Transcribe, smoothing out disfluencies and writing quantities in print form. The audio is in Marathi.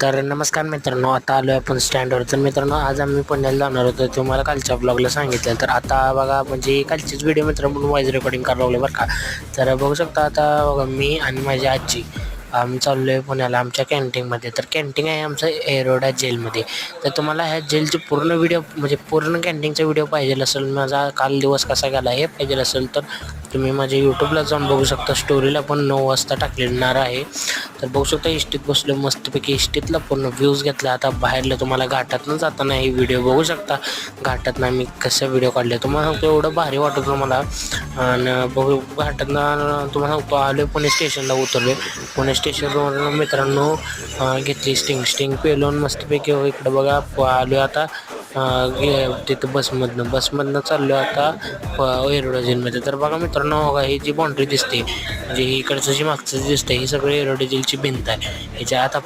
तर नमस्कार मित्रांनो, आता आलो आहे आपण स्टँडवर. तर मित्रांनो, आज आम्ही पुण्याला जाणार होतो, तुम्हाला कालच्या ब्लॉगला सांगितलं. तर आता बघा, म्हणजे कालचीच व्हिडिओ मित्रांनो वॉइस रेकॉर्डिंग करायला लागलो बरं का. तर बघू शकता आता बघा, मी आणि माझी आजी आम्ही चाललो आहे पुण्याला आमच्या कॅन्टीनमध्ये. तर कॅन्टीन आहे आमचं एरोडा जेलमध्ये. तर तुम्हाला ह्या जेलची पूर्ण व्हिडिओ, म्हणजे पूर्ण कॅन्टीनचा व्हिडिओ पाहिजे असेल, माझा काल दिवस कसा गेला हे पाहिजे असेल, तर तुम्ही माझ्या यूट्यूबला जाऊन बघू शकता. स्टोरीला पण 9 वाजता टाकलेणार आहे. तर बघू शकता, इष्टीत बसलो मस्तपैकी. इष्टीतला पूर्ण व्ह्यूज घेतला. आता बाहेरला तुम्हाला घाटातनं जाताना ही व्हिडिओ बघू शकता. घाटातनं आम्ही कसं व्हिडिओ काढले तुम्हाला सांगतो, एवढं भारी वाटत होतं मला. आणि बघू घाटातनं तुम्हाला सांगतो, आलो पुणे स्टेशनला उतरलो. पुणे स्टेशनवर मित्रांनो घेतली स्टिंग पेलवून मस्तपैकी. इकडं बघा आलो आता तिथं बसमधनं चाललो आता एरोडा जेलमध्ये. तर बघा मित्रांनो, बघा ही जी बाउंड्री दिसते, म्हणजे इकडचं जी मागचं दिसते, ही सगळी एरोडा जेलची भिंत आहे. ह्याच्या आत